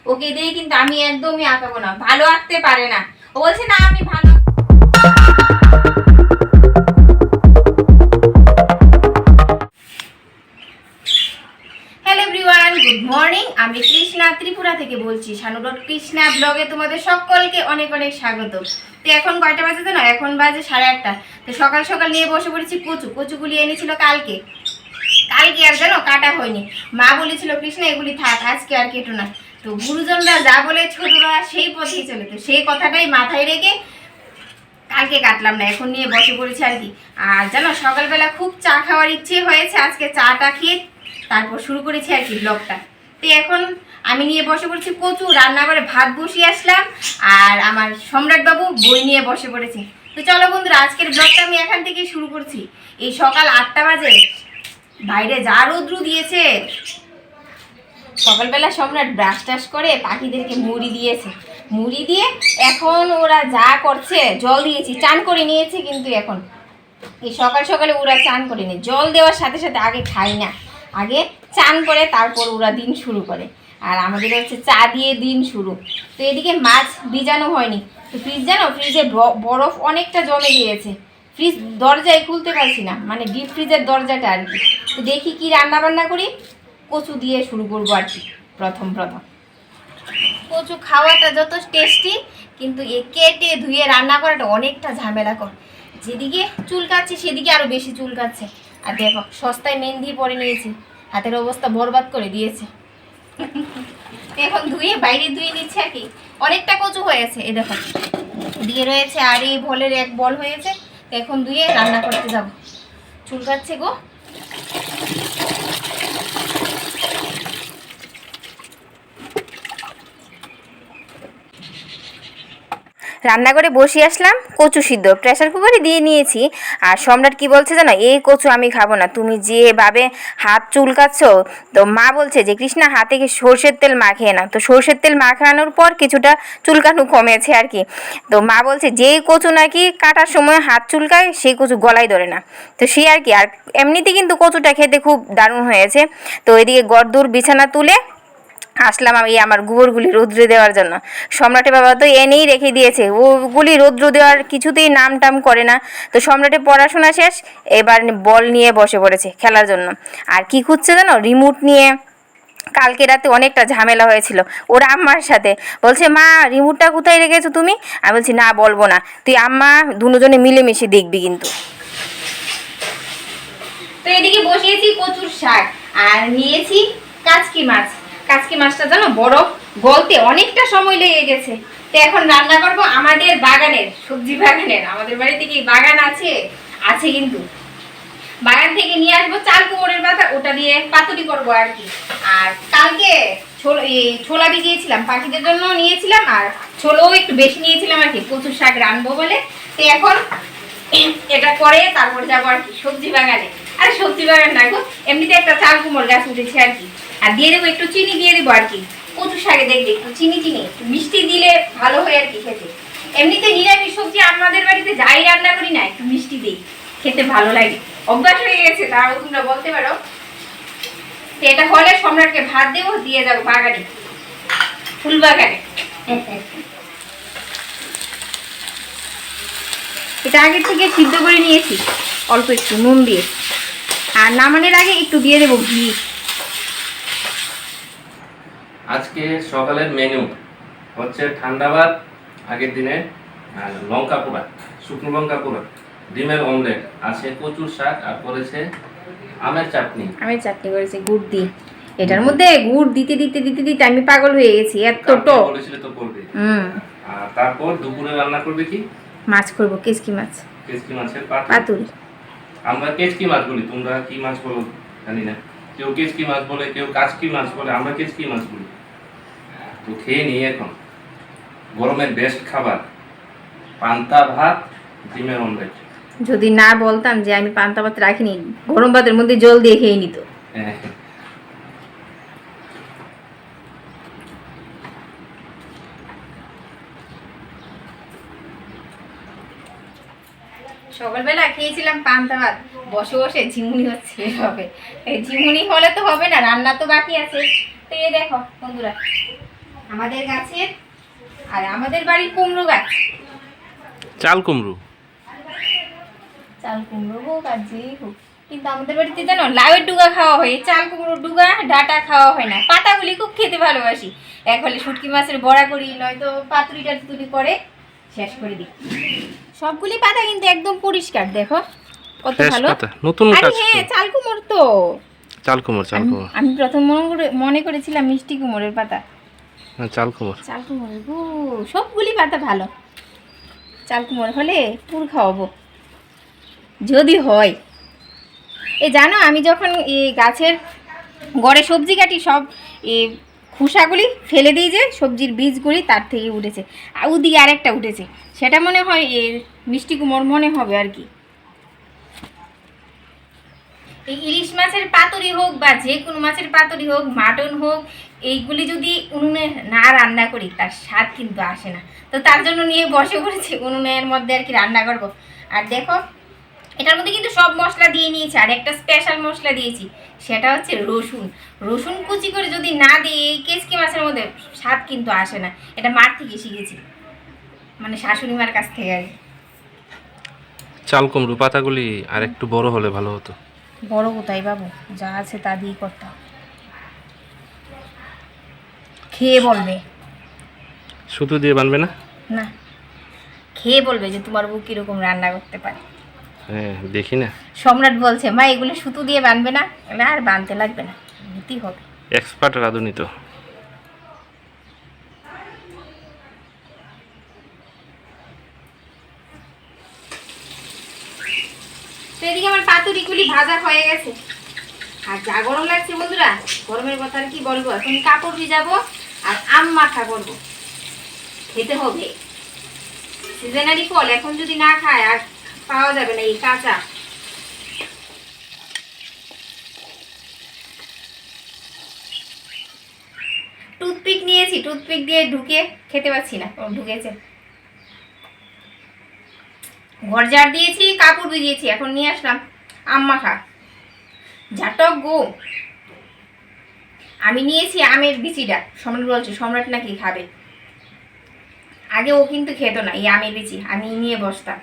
ওকে দিয়ে কিন্তু আমি একদমই আঁকাবো না, ভালো আঁকতে পারে না। ও বলছে না আমি ভালো। Hello everyone, good morning. আমি কৃষ্ণা ত্রিপুরা থেকে বলছি। শানু কৃষ্ণা ব্লগে তোমাদের সকলকে অনেক অনেক স্বাগত। তো এখন কয়টা বাজে জানো? এখন বাজে 8:30। তো সকাল সকাল নিয়ে বসে পড়েছি কচুগুলি এনেছিল কালকে আর জানো কাটা হয়নি। মা বলেছিল কৃষ্ণা এগুলি থাক, আজকে আর কেটো না। তো গুরুজনরা যা বলে ছোটরা সেই পথেই চলে, তো সেই কথাটাই মাথায় রেখে কালকে কাটলাম না, এখন নিয়ে বসে পড়েছি আর কি। আর জানো সকালবেলা খুব চা খাওয়ার ইচ্ছে হয়েছে, আজকে চাটা খেয়ে তারপর শুরু করেছি আর কি ব্লগটা। তো এখন আমি নিয়ে বসে পড়েছি কচু, রান্নাঘরে ভাত বসিয়ে আসলাম, আর আমার সম্রাট বাবু বই নিয়ে বসে পড়েছে। তো চলো বন্ধুরা, আজকের ব্লগটা আমি এখান থেকেই শুরু করছি। এই সকাল 8টা বাজে, বাইরে যা রৌদ্র দিয়েছে। সকালবেলা সম্রাট ব্রাশ টাশ করে পাখিদেরকে মুড়ি দিয়েছে, মুড়ি দিয়ে এখন ওরা যা করছে, জল দিয়েছি, চান করে নিয়েছে। কিন্তু এখন এই সকাল সকালে ওরা চান করে নি, জল দেওয়ার সাথে সাথে আগে খাই না, আগে চান করে তারপর ওরা দিন শুরু করে। আর আমাদের হচ্ছে চা দিয়ে দিন শুরু। তো এদিকে মাছ ভিজানো হয়নি, তো ফ্রিজ জানো, ফ্রিজে বরফ অনেকটা জমে গিয়েছে। ফ্রিজ দরজায় খুলতে পারছি না, মানে ডিপ ফ্রিজের দরজাটা আর কি। তো দেখি কি রান্না বান্না করি। কচু দিয়ে শুরু করবো আর কি। প্রথম কচু খাওয়াটা যত টেস্টি, কিন্তু এ কেটে ধুয়ে রান্না করাটা অনেকটা ঝামেলা কর। যেদিকে চুল কাচ্ছে সেদিকে আরও বেশি চুল কাচ্ছে। আর দেখো সস্তায় মেহেন্দি পরে নিয়েছি, হাতের অবস্থা বরবাদ করে দিয়েছে। এখন ধুয়ে বাইরে ধুয়ে নিচ্ছে আর কি। অনেকটা কচু হয়েছে, এ দেখো দিয়ে রয়েছে, আর এই ভলের এক বল হয়েছে। এখন ধুয়ে রান্না করতে যাব। চুল কাচ্ছে গো। রান্নাঘরে বসিয়ে আসলাম, কচু সিদ্ধ প্রেসার কুকারে দিয়ে নিয়েছি। আর সম্রাট কি বলছে জানো, এই কচু আমি খাবো না, তুমি যেভাবে হাত চুলকাচ্ছ। তো মা বলছে যে কৃষ্ণা হাতে সর্ষের তেল মাখিয়ে না। তো সর্ষের তেল মাখানোর পর কিছুটা চুলকানো কমেছে আর কি। তো মা বলছে যেই কচু নাকি কাটার সময় হাত চুলকায় সেই কচু গলায় ধরে না। তো সে আর কি। আর এমনিতে কিন্তু কচুটা খেতে খুব দারুণ হয়েছে। তো এদিকে গড়দুর বিছানা তুলে আসলাম আমি আমার গোবরগুলি রৌদ্রে দেওয়ার জন্য। সম্রাটের বাবা তো এনেই রেখে দিয়েছে, ওগুলি রৌদ্র দেওয়ার কিছুতেই নাম টাম করে না। তো সম্রাটের পড়াশোনা শেষ, এবার বল নিয়ে বসে পড়েছে খেলার জন্য। আর কি খুঁজছে জানো, রিমোট নিয়ে। কালকে রাতে অনেকটা ঝামেলা হয়েছিল ওরা আম্মার সাথে। বলছে মা রিমোটটা কোথায় রেখেছো তুমি? আমি বলছি না বলবো না, তুই আম্মা দুজনে মিলেমিশে দেখবি কিন্তু। তো এদিকে বসিয়েছি কচুর শাক, আর নিয়েছি কাচকি মাছ। কাচকি মাছটা জানো বরফ গলতে অনেকটা সময় লেগে গেছে। তো এখন রান্না করব আমাদের বাগানের, সবজি বাগানের। আমাদের বাড়িতে কি বাগান আছে? আছে কিন্তু। বাগান থেকে নিয়ে আসবো চাল কুমড়ের পাতা, ওটা দিয়ে পাতুরি করবো আর কি। আর কালকে ছোলা ভিজিয়েছিলাম, পাখিদের জন্য নিয়েছিলাম, আর ছোলাও একটু বেশি নিয়েছিলাম আর কি, কচুর শাক রানবো বলে। তো এখন এটা করে তারপর যাবো আর কি সবজি বাগানে। আর সবজি বাগান না গো, এমনিতে একটা চাল কুমড় গাছ উঠেছে আর কি। আর দিয়ে দেবো একটু চিনি, দিয়ে দেবো আর কি। কচু শাকে দেখবে একটু চিনি একটু মিষ্টি দিলে ভালো হয় আর কি খেতে। এমনিতে নিরামিষ সবজি আমাদের বাড়িতে যাই রান্না করি না একটু মিষ্টি দিই, খেতে ভালো লাগে, অভ্যাস হয়ে গেছে। তাও তোমরা বলতে পারো। তো এটা হলে সম্রাটকে ভাত দেবো, দিয়ে যাবো বাগানে, ফুল বাগানে। এটা আগে থেকে সিদ্ধ করে নিয়েছি অল্প একটু নুন দিয়ে। আর নামানোর আগে একটু দিয়ে দেবো ঘি। আজকে সকালের মেনু হচ্ছে ঠান্ডা ভাত, আগের দিনে লঙ্কা পোড়া, শুকনো লঙ্কা পোড়া, ডিমের অমলেট, আছে কচুর শাক, আর করেছে আমের চাটনি। আমের চাটনি করেছে গুড় দিয়ে। এটার মধ্যে গুড় দিতে দিতে দিতে দিতে আমি পাগল হয়ে গেছি, এত টক। বলেছিলে তো করবে। আর তারপর দুপুরে রান্না করবে কি? মাছ করবো, কেচকি মাছ, কেচকি মাছের পাতুরি। আমরা কেচকি মাছ বলি, তোমরা কি মাছ বলো জানি না। কেউ কেচকি মাছ বলে, কেউ কাচকি মাছ বলে, আমরা কেচকি মাছ বলি। তো খেয়ে নিই এখন গরমের বেস্ট খাবার, পান্তা ভাত, ডিমের অমলেট। যদি না বলতাম যে আমি পান্তা ভাত রাখিনি, গরম ভাতের মধ্যে জল দিয়ে খেয়ে নিত। সকালবেলা খেয়েছিলাম পান্তা ভাত, বসে বসে ঝিমুনি হচ্ছে এভাবে। এই ঝিমুনি হলে তো হবে না, রান্না তো বাকি আছে। তো এই দেখো বন্ধুরা, আমাদের গাছের, আর আমাদের বাড়ির কুমড়ো গাছ। চাল কুমড়ো, চাল কুমড়ো হোক আর যেই হোক, কিন্তু আমাদের বাড়িতে জানো লাউয়ের ডুগা খাওয়া হয়, চাল কুমড়োর ডুগা ডাটা খাওয়া হয় না। পাতাগুলি খুব খেতে ভালোবাসি। এক হলে শুটকি মাছের বড়া করি, নয়তো পাতুরি টাতুরি করে শেষ করে দিই। সবগুলি পাতা কিন্তু একদম পরিষ্কার, দেখো কত ফ্রেশ ভালো। পাতা, নতুন আরে গাছ হ্যাঁ, তো। চাল কুমড়ো তো। চাল কুমড়ো, চাল কুমড়ো। আমি প্রথম মনে করেছিলাম মিষ্টি কুমড়োর পাতা। হ্যাঁ, চাল কুমড়ো। চাল কুমড়ো গো, সবগুলি পাতা ভালো। চাল কুমড়ো হলে পুর খাওয়াবো যদি হয়। এ জানো, আমি যখন এই গাছের গড়ে সবজি কাটি, সব এই খোসাগুলি ফেলে দিই, যে সবজির বীজগুলি তার থেকে উঠেছে। আর ওদিকে আরেকটা উঠেছে, সেটা মনে হয় এই মিষ্টি কুমড় মনে হবে আর কি। এই ইলিশ মাছের পাতুরি হোক বা যে কোনো মাছের পাতুরি হোক, মাটন হোক, এইগুলি যদি উনুনে না রান্না করি তার স্বাদ কিন্তু আসে না। তো তার জন্য নিয়ে বসে পড়েছি উনুনের মধ্যে আর কি রান্না করব। আর দেখো, এটার মধ্যে কিন্তু সব মশলা দিয়ে নিয়েছি, আর একটা স্পেশাল মশলা দিয়েছি, সেটা হচ্ছে রসুন। রসুন কুচি করে যদি না দিই এই কেচকি মাছের মধ্যে, স্বাদ কিন্তু আসে না। এটা মার থেকে শিখেছি, মানে শাশুড়ি মার কাছ থেকে আর কি। চাল কুমড়ো পাতাগুলি আর একটু বড় হলে ভালো হতো। বড় কোথায় বাবু, যা আছে তা দিয়ে করতে হবে। খেয়ে বলবে, শুধু দিয়ে বানবে না? না, খেয়ে বলবে যে তোমার বউ কিরকম রান্না করতে পারে। হ্যাঁ, দেখি না। সম্রাট বলছে মা এগুলো সুতো দিয়ে বানবে না, এগুলো আর বানতে লাগবে না, নিতেই হবে। এক্সপার্ট রাঁধুনি তো। তো এদিকে আমার পাতুরিগুলি ভাজা হয়ে গেছে। আর যা গরম লাগছে বন্ধুরা, গরমের কথা আর কি বলবো। এখন কাপড় ভিজাবো আর আম মাখা করবো, খেতে হবে। সিজনারি ফল এখন যদি না খায় আর পাওয়া যাবে না, এই কাঁচা। টুথপিক নিয়েছি, টুথপিক দিয়ে ঢুকে খেতে পাচ্ছি না, ও ঢুকেছে। ঘর ঝাড় দিয়েছি, কাপড় ভিজিয়েছি, এখন নিয়ে আসলাম আম মাখা। ঝাটক গো। আমি নিয়েছি আমের বিচিটা, সম্রাট বলছে সম্রাট নাকি খাবে। আগে ও কিন্তু খেত না এই আমের বিচি, আমি নিয়ে বসতাম।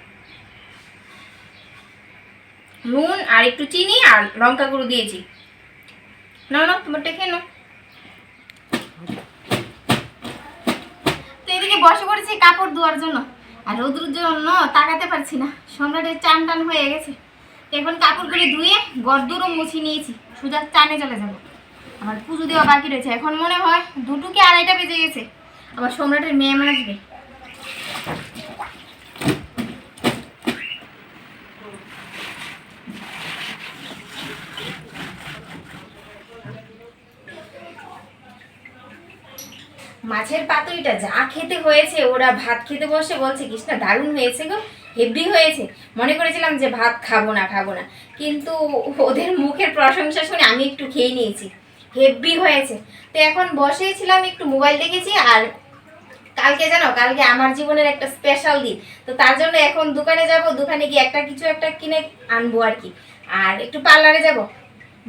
নুন আর একটু চিনি আর লঙ্কা গুঁড়ো দিয়েছি। না না, তোমারটা খেয়ে নাও। তো এদিকে বসে পড়েছি কাপড় ধোয়ার জন্য, আর রোদ্রুর জন্য তাকাতে পারছি না। সম্রাটের চান টান হয়ে গেছে, এখন কাপড়গুলি ধুয়ে গরদুরও মুছে নিয়েছি, সোজা চানে চলে যাবো। আমার পুজো দেওয়া বাকি রয়েছে, এখন মনে হয় 2টো কি 2:30টা বেজে গেছে। আবার সম্রাটের মেয়ে আসবে। মাছের পাতুরিটা যা খেতে হয়েছে, ওরা ভাত খেতে বসে বলছে কৃষ্ণা দারুণ হয়েছে গো, হেভি হয়েছে। মনে করেছিলাম যে ভাত খাবো না, কিন্তু ওদের মুখের প্রশংসা শুনে আমি একটু খেয়ে নিয়েছি, হেভি হয়েছে। তো এখন বসেছিলাম একটু মোবাইল দেখেছি। আর কালকে জানো, কালকে আমার জীবনের একটা স্পেশাল দিন। তো তার জন্য এখন দোকানে যাব, দোকানে গিয়ে কিছু একটা কিনে আনবো আর কি। আর একটু পার্লারে যাব,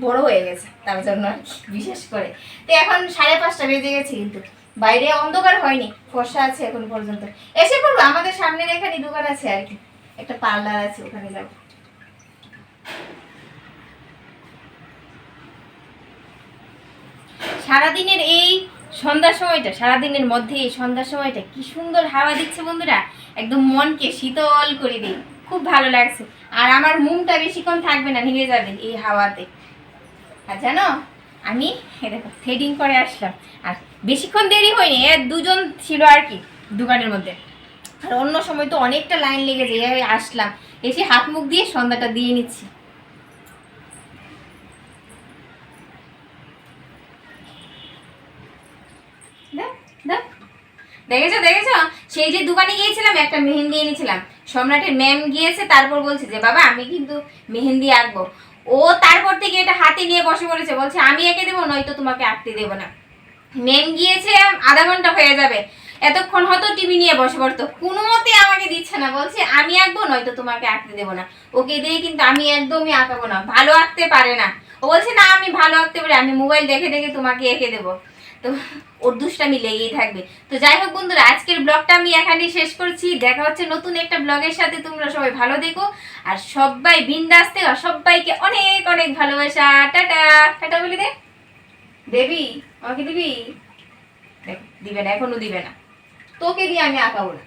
বড় হয়ে গেছে তার জন্য আর কি, বিশেষ করে। তো এখন 5:30 বেজে গেছে, কিন্তু বাইরে অন্ধকার হয়নি, ফর্সা আছে এখন পর্যন্ত। এসে পড়বো, আমাদের সামনের এখানে দোকান আছে আর কি, একটা পার্লার আছে, ওখানে যাব। সারাদিনের এই সন্ধ্যার সময়টা, সারাদিনের মধ্যে এই সন্ধ্যার সময়টা কি সুন্দর হাওয়া দিচ্ছে বন্ধুরা, একদম মনকে শীতল করে দিই, খুব ভালো লাগছে। আর আমার মুখটা বেশিক্ষণ থাকবে না, নিভে যাবে এই হাওয়াতে। আর জানো, আমি দেখো থ্রেডিং করে আসলাম, আর বেশিক্ষণ দেরি হয়নি, 2জন ছিল আর কি দোকানের মধ্যে। আর অন্য সময় তো অনেকটা লাইন লেগে যায়। আসলাম, এসে হাত মুখ দিয়ে সন্ধ্যাটা দিয়ে নিচ্ছি। দেখেছো, সেই যে দোকানে গিয়েছিলাম একটা মেহেন্দি এনেছিলাম, সম্রাটের ম্যাম গিয়েছে, তারপর বলছে যে বাবা আমি কিন্তু মেহেন্দি আঁকবো। ও তারপর থেকে এটা হাতে নিয়ে বসে পড়েছে, বলছে আমি এঁকে দেবো, নয়তো তোমাকে আঁকতে দেবো না। ম্যাম গিয়েছে, আধা ঘন্টা হয়ে যাবে, এতক্ষণ হয়তো টিভি নিয়ে বসে পড়তো, কোনো মতে আমাকে দিচ্ছে না, বলছে আমি আঁকবো, নয়তো তোমাকে আঁকতে দেবো না। ওকে দিয়ে কিন্তু আমি একদমই আঁকাবো না, ভালো আঁকতে পারে না। ও বলছে না আমি ভালো আঁকতে পারি, আমি মোবাইল দেখে দেখে তোমাকে এঁকে দেবো। তো ওর দুষ্টামি লেগেই থাকবে। তো যাই হোক বন্ধুরা, আজকের ব্লগটা আমি এখানেই শেষ করছি। দেখা হচ্ছে নতুন একটা ব্লগের সাথে। তোমরা সবাই ভালো দেখো আর সবাই বিন্দাস থেকো। আর সবাইকে অনেক অনেক ভালোবাসা। টাটা টাটা বলে দে। দেবি আমাকে দিবি? দেখ, দিবে না, এখনো দিবে না। তোকে দিয়ে আমি আঁকাবো না।